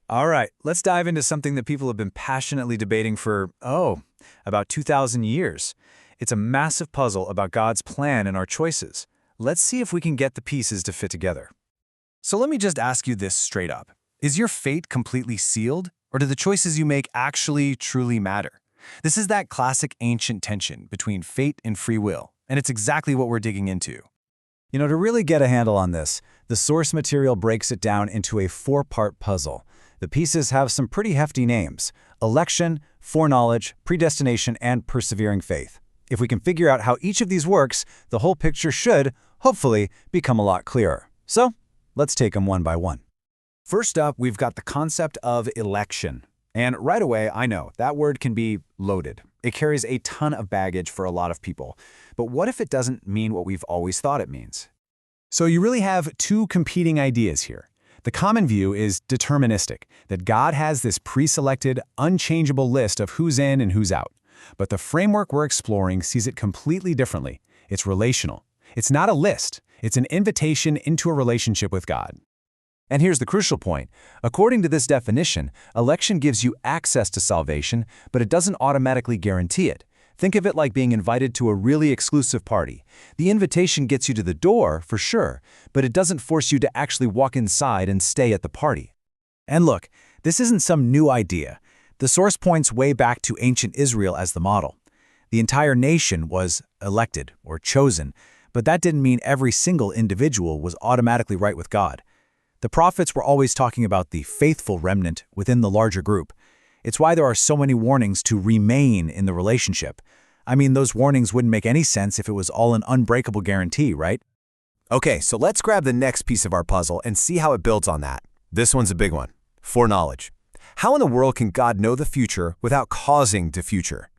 All right, let's dive into something that people have been passionately debating for, about 2,000 years. It's a massive puzzle about God's plan and our choices. Let's see if we can get the pieces to fit together. So let me just ask you this straight up. Is your fate completely sealed, or do the choices you make actually truly matter? This is that classic ancient tension between fate and free will, and it's exactly what we're digging into. To really get a handle on this, the source material breaks it down into a four-part puzzle. The pieces have some pretty hefty names: election, foreknowledge, predestination, and persevering faith. If we can figure out how each of these works, the whole picture should, hopefully, become a lot clearer. So, let's take them one by one. First up, we've got the concept of election. And right away, I know, that word can be loaded. It carries a ton of baggage for a lot of people. But what if it doesn't mean what we've always thought it means? So you really have two competing ideas here. The common view is deterministic, that God has this pre-selected, unchangeable list of who's in and who's out. But the framework we're exploring sees it completely differently. It's relational. It's not a list. It's an invitation into a relationship with God. And here's the crucial point. According to this definition, election gives you access to salvation, but it doesn't automatically guarantee it. Think of it like being invited to a really exclusive party. The invitation gets you to the door, for sure, but it doesn't force you to actually walk inside and stay at the party. And look, this isn't some new idea. The source points way back to ancient Israel as the model. The entire nation was elected or chosen, but that didn't mean every single individual was automatically right with God. The prophets were always talking about the faithful remnant within the larger group. It's why there are so many warnings to remain in the relationship. I mean, those warnings wouldn't make any sense if it was all an unbreakable guarantee, right? Okay, so let's grab the next piece of our puzzle and see how it builds on that. This one's a big one: foreknowledge. How in the world can God know the future without causing the future?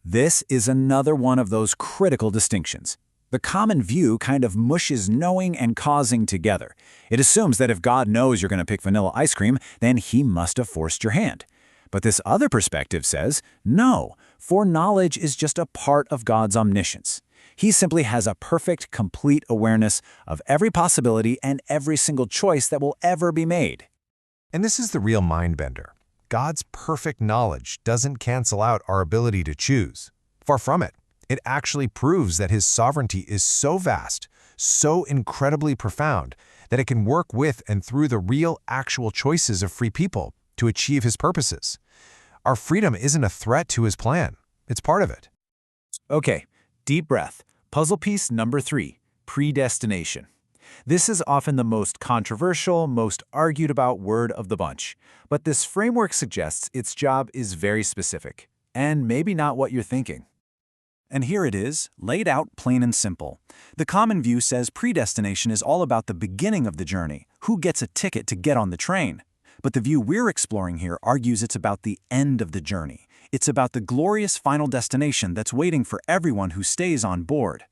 This is another one of those critical distinctions. The common view kind of mushes knowing and causing together. It assumes that if God knows you're going to pick vanilla ice cream, then he must have forced your hand. But this other perspective says, no, foreknowledge is just a part of God's omniscience. He simply has a perfect, complete awareness of every possibility and every single choice that will ever be made. And this is the real mind bender. God's perfect knowledge doesn't cancel out our ability to choose. Far from it. It actually proves that his sovereignty is so vast, so incredibly profound, that it can work with and through the real, actual choices of free people to achieve his purposes. Our freedom isn't a threat to his plan. It's part of it. Okay, deep breath. Puzzle piece number 3, predestination. This is often the most controversial, most argued about word of the bunch. But this framework suggests its job is very specific, and maybe not what you're thinking. And here it is, laid out plain and simple. The common view says predestination is all about the beginning of the journey, who gets a ticket to get on the train. But the view we're exploring here argues it's about the end of the journey. It's about the glorious final destination that's waiting for everyone who stays on board.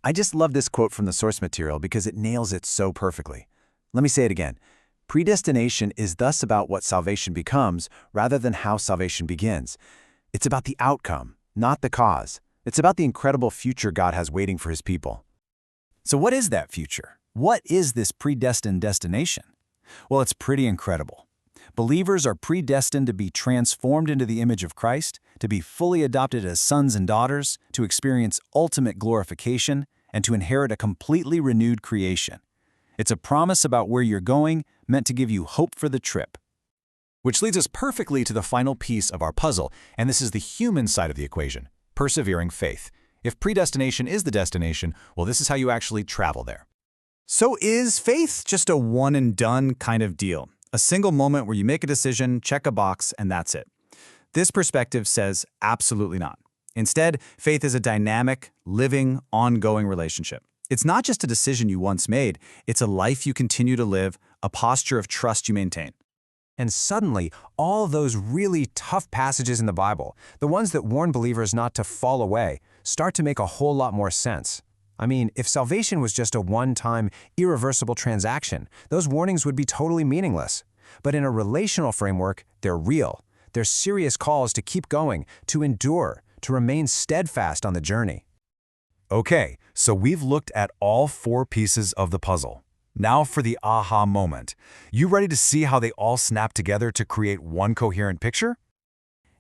I just love this quote from the source material because it nails it so perfectly. Let me say it again. Predestination is thus about what salvation becomes rather than how salvation begins. It's about the outcome, not the cause. It's about the incredible future God has waiting for his people. So what is that future? What is this predestined destination? Well, it's pretty incredible. Believers are predestined to be transformed into the image of Christ, to be fully adopted as sons and daughters, to experience ultimate glorification, and to inherit a completely renewed creation. It's a promise about where you're going, meant to give you hope for the trip. Which leads us perfectly to the final piece of our puzzle, and this is the human side of the equation: persevering faith. If predestination is the destination, well, this is how you actually travel there. So is faith just a one-and-done kind of deal? A single moment where you make a decision, check a box, and that's it? This perspective says absolutely not. Instead, faith is a dynamic, living, ongoing relationship. It's not just a decision you once made, it's a life you continue to live, a posture of trust you maintain. And suddenly, all those really tough passages in the Bible, the ones that warn believers not to fall away, start to make a whole lot more sense. I mean, if salvation was just a one-time, irreversible transaction, those warnings would be totally meaningless. But in a relational framework, they're real. They're serious calls to keep going, to endure, to remain steadfast on the journey. Okay, so we've looked at all 4 pieces of the puzzle. Now for the aha moment. You ready to see how they all snap together to create one coherent picture?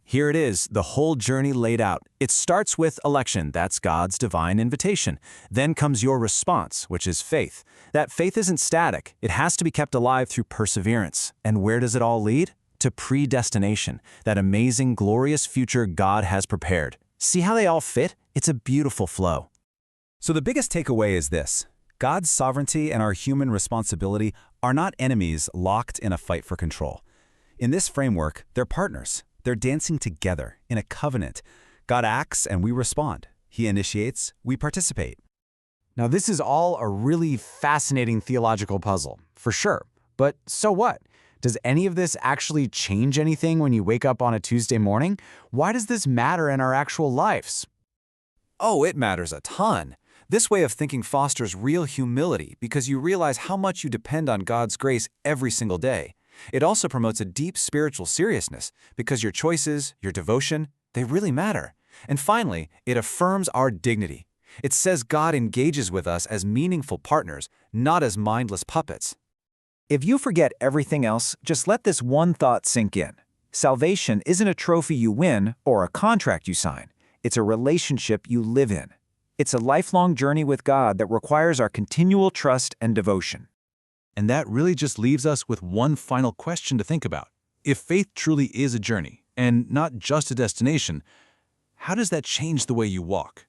Here it is, the whole journey laid out. It starts with election, that's God's divine invitation. Then comes your response, which is faith. That faith isn't static. It has to be kept alive through perseverance. And where does it all lead? To predestination, that amazing, glorious future God has prepared. See how they all fit? It's a beautiful flow. So the biggest takeaway is this. God's sovereignty and our human responsibility are not enemies locked in a fight for control. In this framework, they're partners. They're dancing together in a covenant. God acts and we respond. He initiates, we participate. Now this is all a really fascinating theological puzzle, for sure. But so what? Does any of this actually change anything when you wake up on a Tuesday morning? Why does this matter in our actual lives? Oh, it matters a ton. This way of thinking fosters real humility because you realize how much you depend on God's grace every single day. It also promotes a deep spiritual seriousness because your choices, your devotion, they really matter. And finally, it affirms our dignity. It says God engages with us as meaningful partners, not as mindless puppets. If you forget everything else, just let this one thought sink in. Salvation isn't a trophy you win or a contract you sign. It's a relationship you live in. It's a lifelong journey with God that requires our continual trust and devotion. And that really just leaves us with one final question to think about. If faith truly is a journey, and not just a destination, how does that change the way you walk?